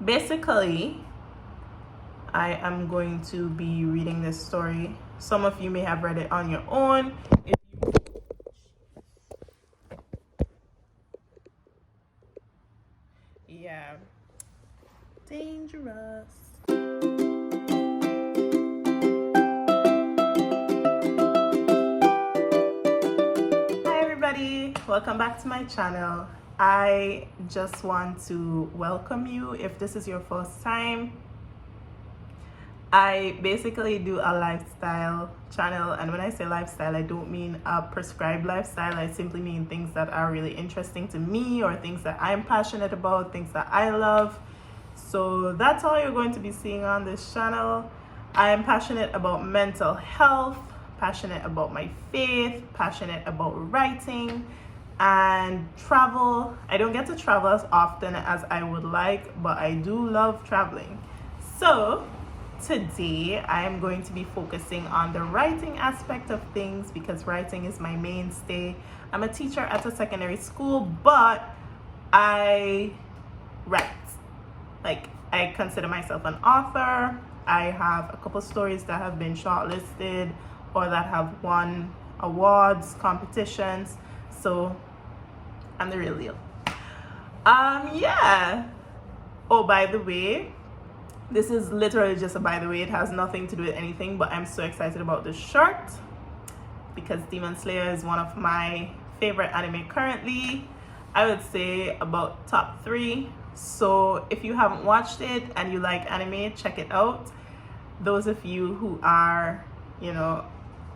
Basically, I am going to be reading this story. Some of you may have read it on your own. Yeah, dangerous. Hi everybody, welcome back to my channel. I just want to welcome you if this is your first time. I basically do a lifestyle channel, and when I say lifestyle, I don't mean a prescribed lifestyle. I simply mean things that are really interesting to me, or things that I'm passionate about, things that I love. So that's all you're going to be seeing on this channel. I am passionate about mental health, passionate about my faith, passionate about writing and travel. I don't get to travel as often as I would like, but I do love traveling. So today I am going to be focusing on the writing aspect of things because writing is my mainstay. I'm a teacher at a secondary school, but I write. Like, I consider myself an author. I have a couple stories that have been shortlisted or that have won awards, competitions. So I'm the real deal. Yeah. Oh, by the way, this is literally just a by the way. It has nothing to do with anything, but I'm so excited about this shirt because Demon Slayer is one of my favorite anime currently. I would say about top 3. So if you haven't watched it and you like anime, check it out. Those of you who are,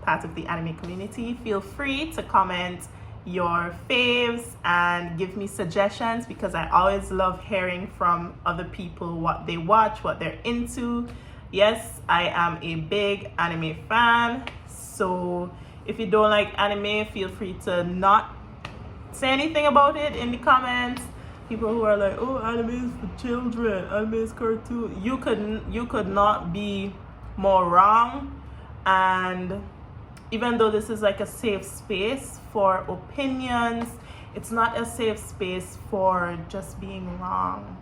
part of the anime community, feel free to comment your faves and give me suggestions because I always love hearing from other people what they watch, what they're into. Yes, I am a big anime fan, so if you don't like anime, feel free to not say anything about it in the comments. People who are like, oh, anime is for children, anime is cartoon, you could not be more wrong. And even though this is like a safe space for opinions, it's not a safe space for just being wrong.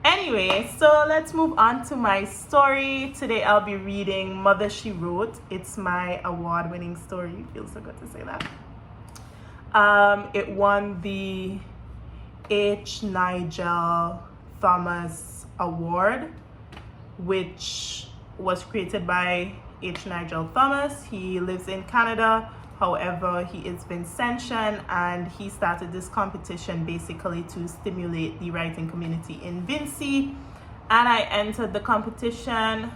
Anyway, so let's move on to my story. Today I'll be reading Mother She Wrote. It's my award-winning story. It feels so good to say that. It won the H. Nigel Thomas Award, which was created by H. Nigel Thomas. He lives in Canada. However, he is Vincentian, and he started this competition basically to stimulate the writing community in Vincy. And I entered the competition.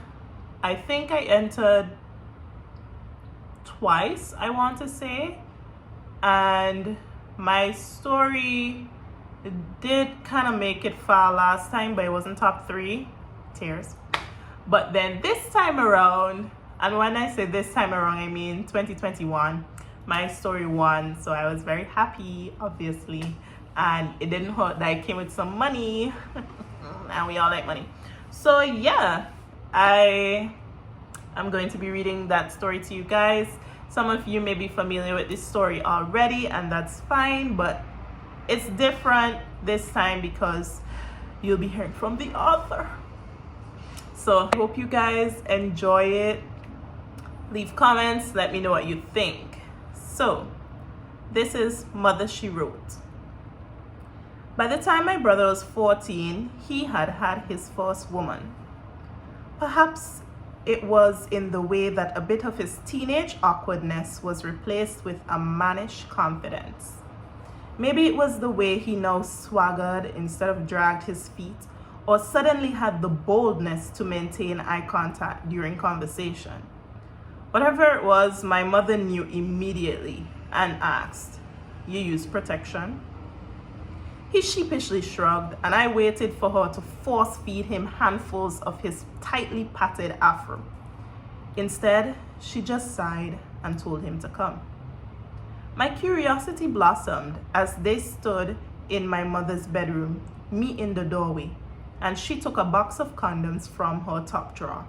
I think I entered twice, I want to say. And my story did kind of make it far last time, but it wasn't top 3. Tears. But then this time around, and when I say this time around, I mean 2021, my story won. So I was very happy, obviously. And it didn't hurt that I came with some money. And we all like money. So yeah, I am going to be reading that story to you guys. Some of you may be familiar with this story already, and that's fine. But it's different this time because you'll be hearing from the author. So I hope you guys enjoy it. Leave comments, let me know what you think. So this is Mother She Wrote. By the time my brother was 14, he had had his first woman. Perhaps it was in the way that a bit of his teenage awkwardness was replaced with a mannish confidence. Maybe it was the way he now swaggered instead of dragged his feet, or suddenly had the boldness to maintain eye contact during conversation. Whatever it was, my mother knew immediately and asked, "You use protection?" He sheepishly shrugged, and I waited for her to force feed him handfuls of his tightly patted afro. Instead, she just sighed and told him to come. My curiosity blossomed as they stood in my mother's bedroom, me in the doorway, and she took a box of condoms from her top drawer.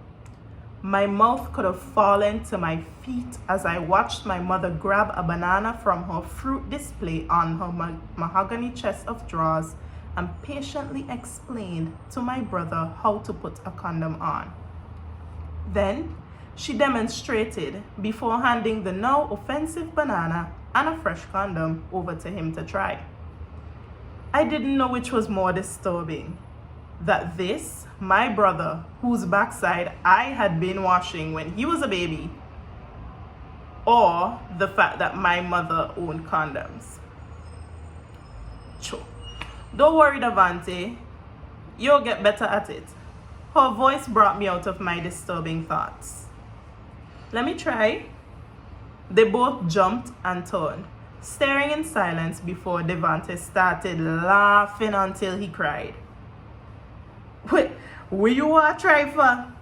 My mouth could have fallen to my feet as I watched my mother grab a banana from her fruit display on her mahogany chest of drawers and patiently explained to my brother how to put a condom on. Then she demonstrated before handing the now offensive banana and a fresh condom over to him to try. I didn't know which was more disturbing, that this, my brother, whose backside I had been washing when he was a baby, or the fact that my mother owned condoms. Cho. Don't worry, Davante, you'll get better at it. Her voice brought me out of my disturbing thoughts. Let me try. They both jumped and turned, staring in silence before Devante started laughing until he cried. Wait, will you want to try for?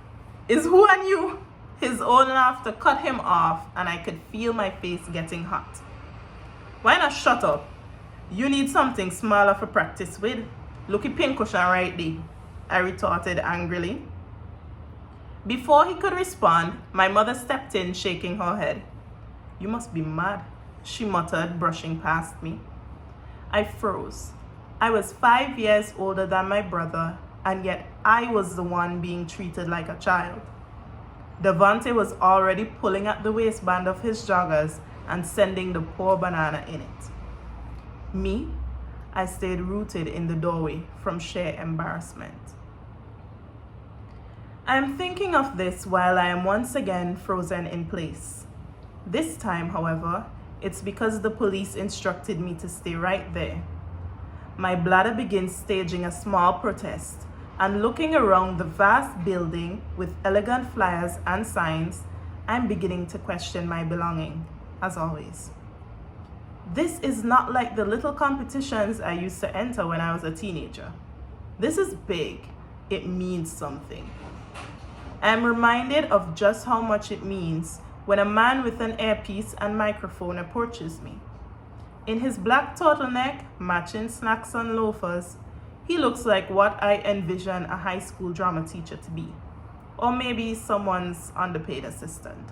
Is who and you? His own laughter cut him off and I could feel my face getting hot. Why not shut up? You need something smaller for practice with. Looky pincushion right there, I retorted angrily. Before he could respond, my mother stepped in, shaking her head. You must be mad, she muttered, brushing past me. I froze. I was 5 years older than my brother, and yet I was the one being treated like a child. Devante was already pulling at the waistband of his joggers and sending the poor banana in it. Me, I stayed rooted in the doorway from sheer embarrassment. I am thinking of this while I am once again frozen in place. This time, however, it's because the police instructed me to stay right there. My bladder begins staging a small protest, and looking around the vast building with elegant flyers and signs, I'm beginning to question my belonging, as always. This is not like the little competitions I used to enter when I was a teenager. This is big. It means something. I am reminded of just how much it means when a man with an earpiece and microphone approaches me. In his black turtleneck, matching slacks and loafers, he looks like what I envision a high school drama teacher to be, or maybe someone's underpaid assistant.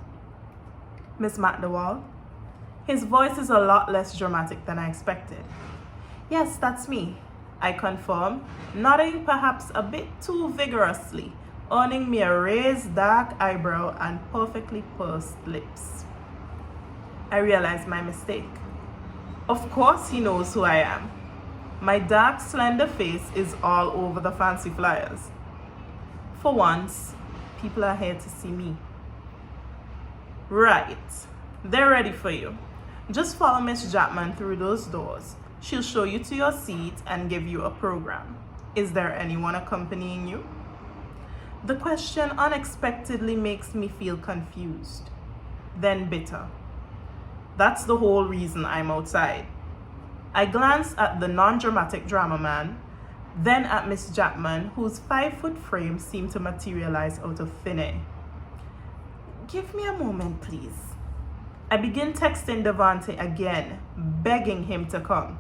Miss McDowell? His voice is a lot less dramatic than I expected. Yes, that's me, I confirm, nodding perhaps a bit too vigorously, earning me a raised dark eyebrow and perfectly pursed lips. I realized my mistake. Of course he knows who I am. My dark, slender face is all over the fancy flyers. For once, people are here to see me. Right, they're ready for you. Just follow Miss Jackman through those doors. She'll show you to your seat and give you a program. Is there anyone accompanying you? The question unexpectedly makes me feel confused, then bitter. That's the whole reason I'm outside. I glance at the non-dramatic drama man, then at Miss Jackman, whose 5-foot frame seemed to materialize out of thin air. Give me a moment, please. I begin texting Devante again, begging him to come.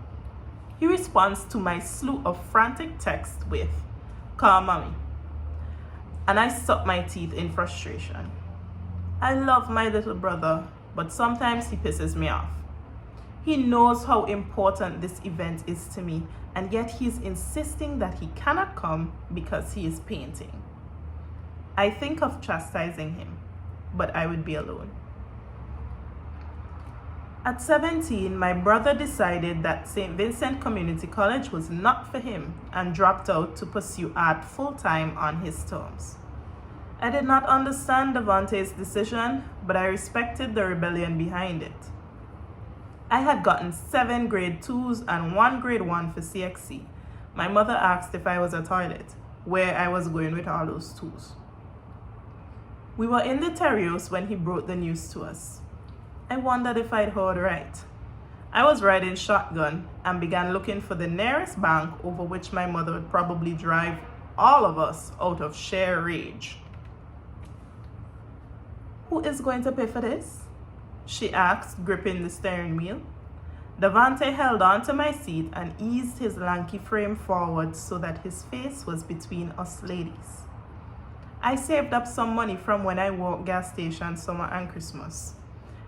He responds to my slew of frantic texts with, "Call mommy." And I suck my teeth in frustration. I love my little brother, but sometimes he pisses me off. He knows how important this event is to me, and yet he is insisting that he cannot come because he is painting. I think of chastising him, but I would be alone. At 17, my brother decided that St. Vincent Community College was not for him and dropped out to pursue art full-time on his terms. I did not understand Devante's decision, but I respected the rebellion behind it. I had gotten 7 grade 2s and 1 grade 1 for CXC. My mother asked if I was a toilet, where I was going with all those 2s. We were in the Terrios when he brought the news to us. I wondered if I'd heard right. I was riding shotgun and began looking for the nearest bank over which my mother would probably drive all of us out of sheer rage. Who is going to pay for this? She asked, gripping the steering wheel. Devante held on to my seat and eased his lanky frame forward so that his face was between us ladies. I saved up some money from when I worked gas station summer and Christmas.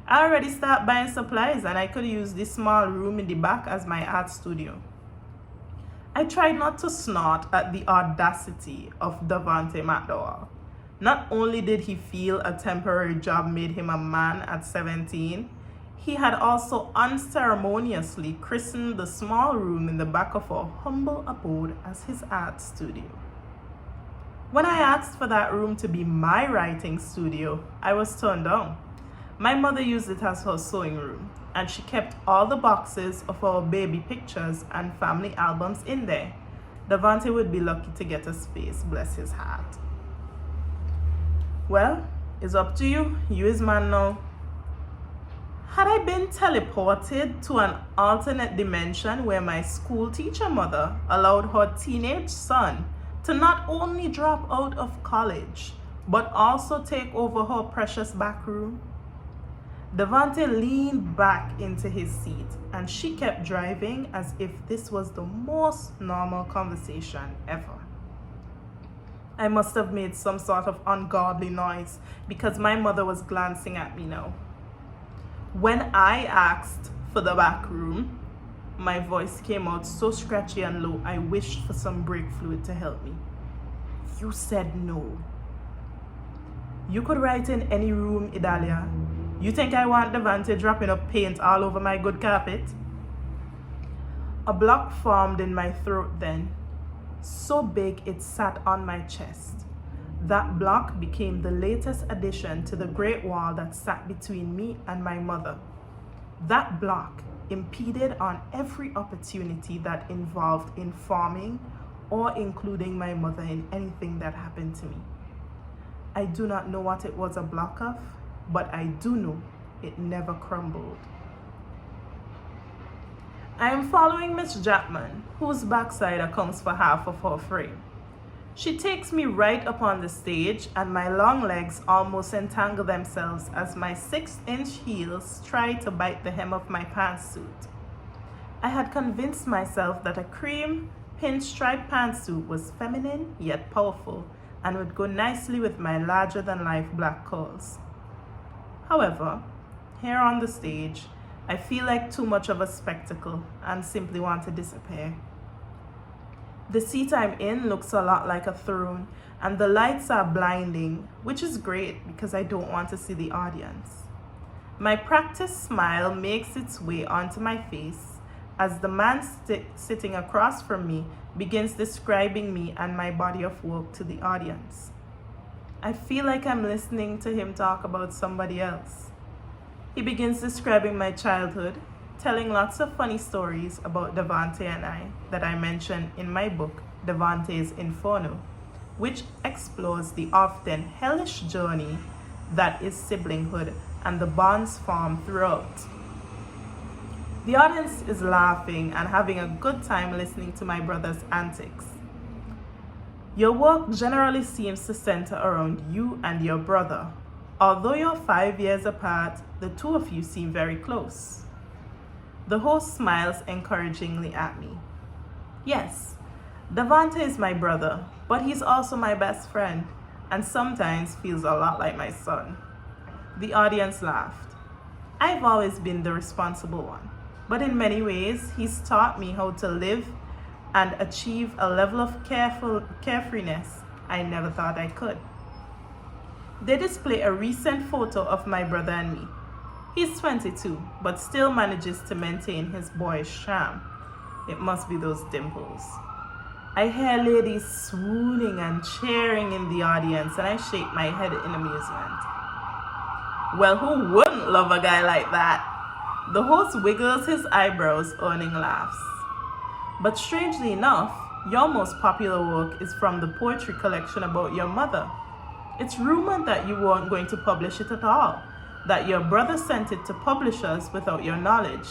I already started buying supplies and I could use this small room in the back as my art studio. I tried not to snort at the audacity of Davante McDowell. Not only did he feel a temporary job made him a man at 17, he had also unceremoniously christened the small room in the back of our humble abode as his art studio. When I asked for that room to be my writing studio, I was turned down. My mother used it as her sewing room, and she kept all the boxes of our baby pictures and family albums in there. Davante would be lucky to get a space, bless his heart. Well, it's up to you. You is man now. Had I been teleported to an alternate dimension where my school teacher mother allowed her teenage son to not only drop out of college, but also take over her precious back room? Davante leaned back into his seat and she kept driving as if this was the most normal conversation ever. I must have made some sort of ungodly noise because my mother was glancing at me now. When I asked for the back room, my voice came out so scratchy and low, I wished for some brake fluid to help me. You said no. You could write in any room, Idalia. You think I want Davante dropping up paint all over my good carpet? A block formed in my throat then, so big it sat on my chest. That block became the latest addition to the great wall that sat between me and my mother. That block impeded on every opportunity that involved informing or including my mother in anything that happened to me. I do not know what it was a block of, but I do know it never crumbled. I am following Miss Jackman, whose backside accounts for half of her frame. She takes me right up on the stage, and my long legs almost entangle themselves as my 6-inch heels try to bite the hem of my pantsuit. I had convinced myself that a cream pinstripe pantsuit was feminine yet powerful and would go nicely with my larger-than-life black curls. However, here on the stage, I feel like too much of a spectacle and simply want to disappear. The seat I'm in looks a lot like a throne, and the lights are blinding, which is great because I don't want to see the audience. My practiced smile makes its way onto my face as the man sitting across from me begins describing me and my body of work to the audience. I feel like I'm listening to him talk about somebody else. He begins describing my childhood, telling lots of funny stories about Davante and I that I mentioned in my book, Davante's Inferno, which explores the often hellish journey that is siblinghood and the bonds formed throughout. The audience is laughing and having a good time listening to my brother's antics. Your work generally seems to center around you and your brother. Although you're 5 years apart, the two of you seem very close. The host smiles encouragingly at me. Yes, Davante is my brother, but he's also my best friend and sometimes feels a lot like my son. The audience laughed. I've always been the responsible one, but in many ways, he's taught me how to live and achieve a level of carefreeness I never thought I could. They display a recent photo of my brother and me. He's 22, but still manages to maintain his boyish charm. It must be those dimples. I hear ladies swooning and cheering in the audience, and I shake my head in amusement. Well, who wouldn't love a guy like that? The host wiggles his eyebrows, earning laughs. But strangely enough, your most popular work is from the poetry collection about your mother. It's rumored that you weren't going to publish it at all, that your brother sent it to publishers without your knowledge.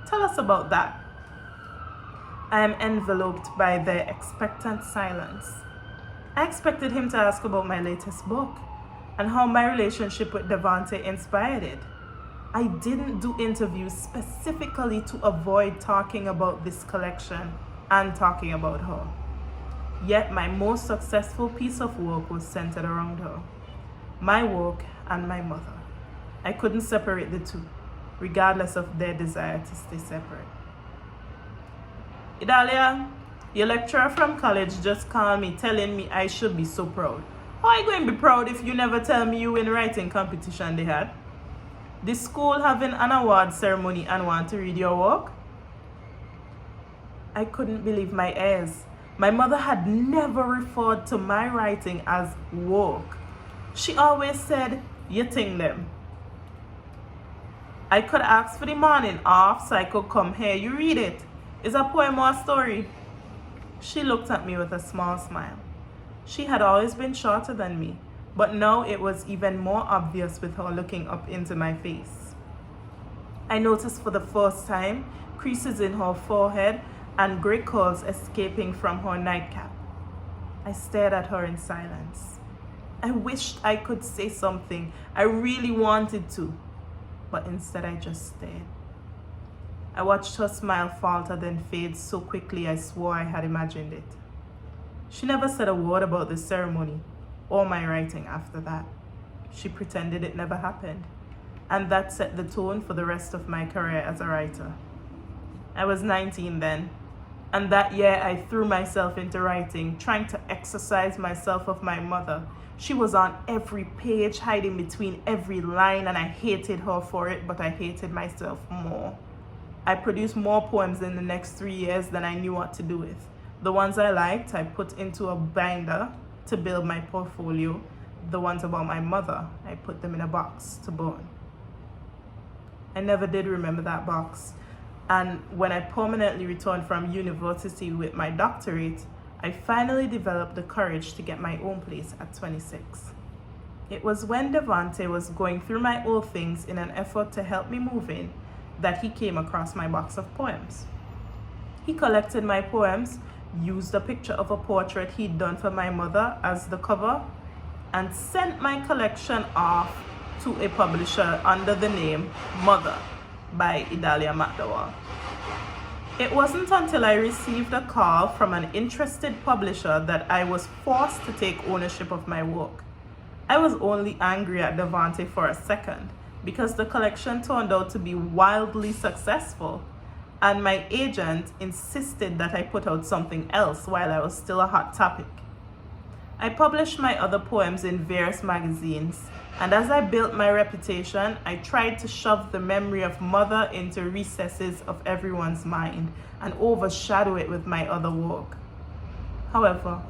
Tell us about that. I am enveloped by their expectant silence. I expected him to ask about my latest book and how my relationship with Davante inspired it. I didn't do interviews specifically to avoid talking about this collection and talking about her. Yet my most successful piece of work was centered around her, my work and my mother. I couldn't separate the two, regardless of their desire to stay separate. Idalia, your lecturer from college just called me telling me I should be so proud. How are you going to be proud if you never tell me you win writing competition they had? The school having an award ceremony and want to read your work? I couldn't believe my ears. My mother had never referred to my writing as work. She always said, you think them. I could ask for the morning off so I could come here, you read it. Is a poem or a story? She looked at me with a small smile. She had always been shorter than me, but now it was even more obvious with her looking up into my face. I noticed for the first time creases in her forehead and gray curls escaping from her nightcap. I stared at her in silence. I wished I could say something. I really wanted to, but instead I just stared. I watched her smile falter then fade so quickly I swore I had imagined it. She never said a word about the ceremony or my writing after that. She pretended it never happened, and that set the tone for the rest of my career as a writer. I was 19 then, and that year I threw myself into writing, trying to exorcise myself of my mother. She was on every page, hiding between every line, and I hated her for it, but I hated myself more. I produced more poems in the next 3 years than I knew what to do with. The ones I liked, I put into a binder to build my portfolio. The ones about my mother, I put them in a box to burn. I never did remember that box. And when I permanently returned from university with my doctorate, I finally developed the courage to get my own place at 26. It was when Devante was going through my old things in an effort to help me move in that he came across my box of poems. He collected my poems, used a picture of a portrait he'd done for my mother as the cover, and sent my collection off to a publisher under the name Mother by Idalia McDowell. It wasn't until I received a call from an interested publisher that I was forced to take ownership of my work. I was only angry at Devante for a second because the collection turned out to be wildly successful, and my agent insisted that I put out something else while I was still a hot topic. I published my other poems in various magazines, and as I built my reputation, I tried to shove the memory of Mother into recesses of everyone's mind and overshadow it with my other work. However,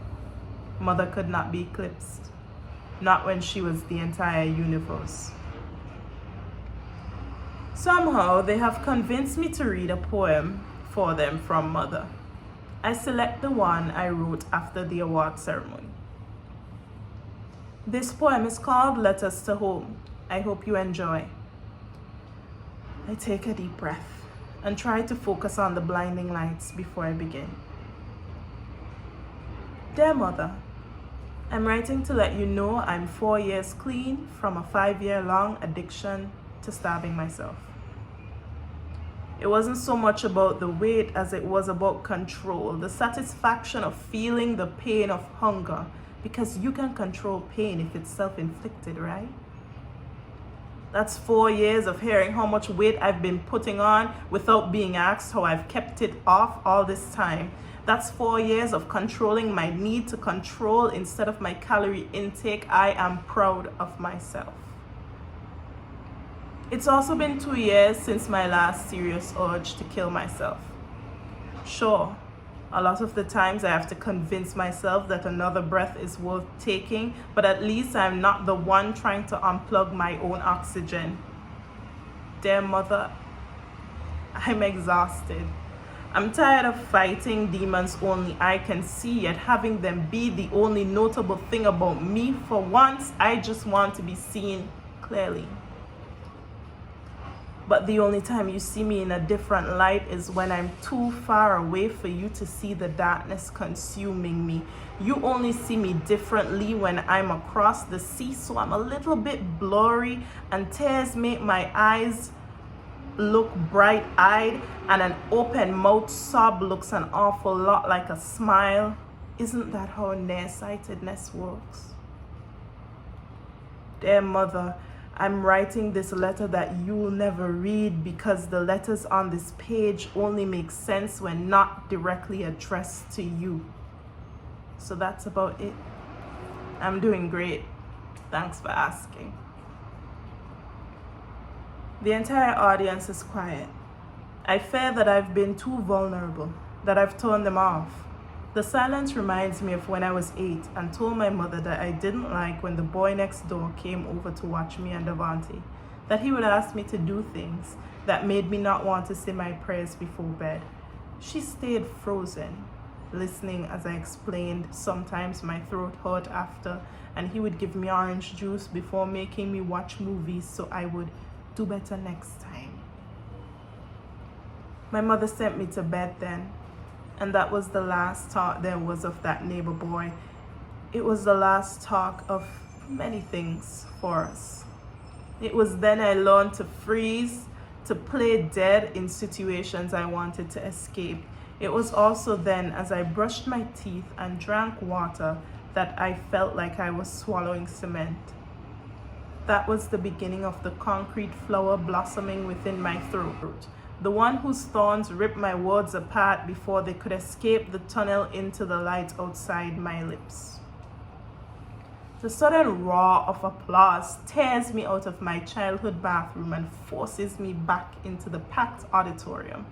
Mother could not be eclipsed, not when she was the entire universe. Somehow, they have convinced me to read a poem for them from Mother. I select the one I wrote after the award ceremony. This poem is called Letters to Home. I hope you enjoy. I take a deep breath and try to focus on the blinding lights before I begin. Dear Mother, I'm writing to let you know I'm 4 years clean from a 5-year-long addiction to starving myself. It wasn't so much about the weight as it was about control, the satisfaction of feeling the pain of hunger, because you can control pain if it's self-inflicted, right? That's 4 years of hearing how much weight I've been putting on without being asked how I've kept it off all this time. That's 4 years of controlling my need to control instead of my calorie intake. I am proud of myself. It's also been 2 years since my last serious urge to kill myself. Sure, a lot of the times I have to convince myself that another breath is worth taking, but at least I'm not the one trying to unplug my own oxygen. Dear Mother, I'm exhausted. I'm tired of fighting demons only I can see, yet having them be the only notable thing about me. For once, I just want to be seen clearly. But the only time you see me in a different light is when I'm too far away for you to see the darkness consuming me. You only see me differently when I'm across the sea, so I'm a little bit blurry, and tears make my eyes look bright-eyed, and an open mouth sob looks an awful lot like a smile. Isn't that how nearsightedness works? Dear mother, I'm writing this letter that you'll never read because the letters on this page only make sense when not directly addressed to you. So that's about it. I'm doing great. Thanks for asking. The entire audience is quiet. I fear that I've been too vulnerable, that I've turned them off. The silence reminds me of when I was 8 and told my mother that I didn't like when the boy next door came over to watch me and Devante, that he would ask me to do things that made me not want to say my prayers before bed. She stayed frozen, listening as I explained. Sometimes my throat hurt after, and he would give me orange juice before making me watch movies so I would do better next time. My mother sent me to bed then, and that was the last talk there was of that neighbor boy. It was the last talk of many things for us. It was then I learned to freeze, to play dead in situations I wanted to escape. It was also then, as I brushed my teeth and drank water, that I felt like I was swallowing cement. That was the beginning of the concrete flower blossoming within my throat, the one whose thorns ripped my words apart before they could escape the tunnel into the light outside my lips. The sudden roar of applause tears me out of my childhood bathroom and forces me back into the packed auditorium.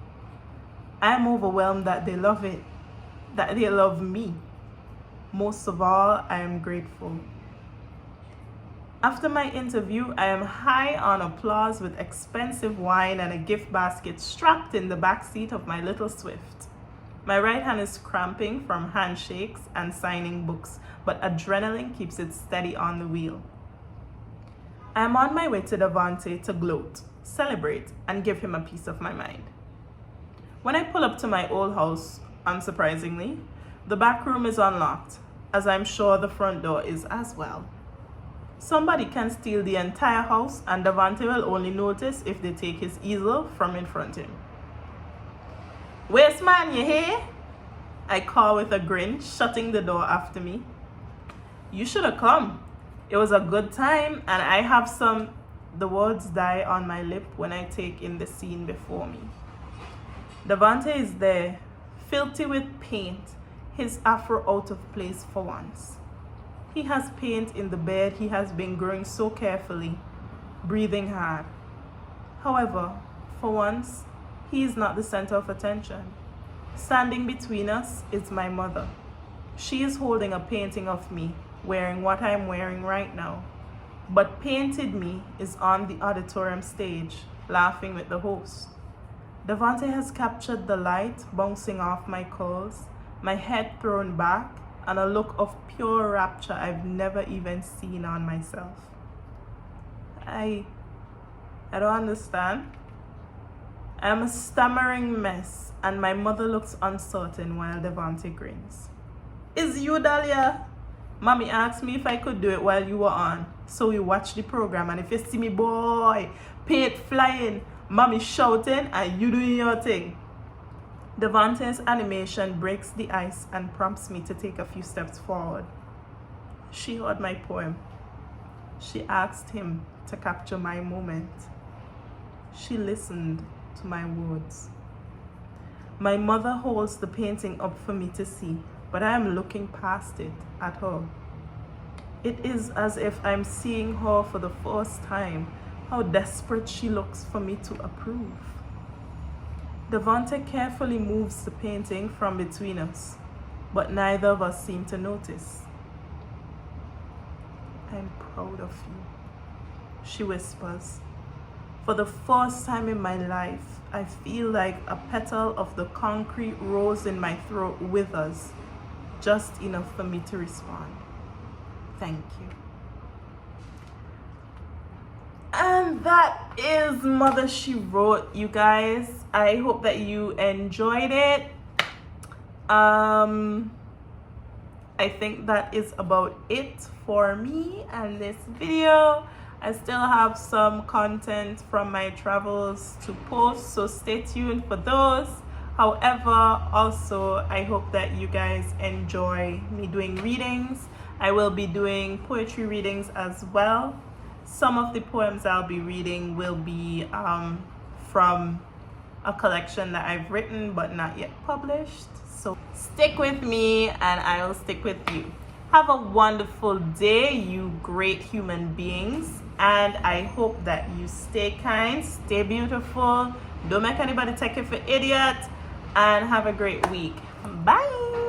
I am overwhelmed that they love it, that they love me. Most of all, I am grateful. After my interview, I am high on applause with expensive wine and a gift basket strapped in the back seat of my little Swift. My right hand is cramping from handshakes and signing books, but adrenaline keeps it steady on the wheel. I am on my way to Devante to gloat, celebrate, and give him a piece of my mind. When I pull up to my old house, unsurprisingly, the back room is unlocked, as I'm sure the front door is as well. Somebody can steal the entire house and Devante will only notice if they take his easel from in front of him. "Waste man, you hear?" I call with a grin, shutting the door after me. "You should have come. It was a good time and I have some..." The words die on my lip when I take in the scene before me. Devante is there, filthy with paint, his afro out of place for once. He has paint in the beard he has been growing so carefully, breathing hard. However, for once, he is not the center of attention. Standing between us is my mother. She is holding a painting of me, wearing what I'm wearing right now. But Painted Me is on the auditorium stage, laughing with the host. Devante has captured the light bouncing off my curls, my head thrown back, and a look of pure rapture I've never even seen on myself. I don't understand. I'm a stammering mess, and my mother looks uncertain while Devante grins. "Is you, Dahlia? Mommy asked me if I could do it while you were on, so we watch the program, and if you see me, boy, paint flying, mommy shouting, and you doing your thing." Devante's animation breaks the ice and prompts me to take a few steps forward. She heard my poem. She asked him to capture my moment. She listened to my words. My mother holds the painting up for me to see, but I am looking past it at her. It is as if I'm seeing her for the first time, how desperate she looks for me to approve. Devante carefully moves the painting from between us, but neither of us seem to notice. "I'm proud of you," she whispers. For the first time in my life, I feel like a petal of the concrete rose in my throat withers, just enough for me to respond. "Thank you." And that is Mother She Wrote, you guys. I hope that you enjoyed it. I think that is about it for me and this video. I still have some content from my travels to post, so stay tuned for those. However, also I hope that you guys enjoy me doing readings. I will be doing poetry readings as well. Some of the poems I'll be reading will be from a collection that I've written but not yet published. So stick with me and I will stick with you. Have a wonderful day, you great human beings, and I hope that you stay kind, stay beautiful, don't make anybody take you for idiot, and have a great week. Bye.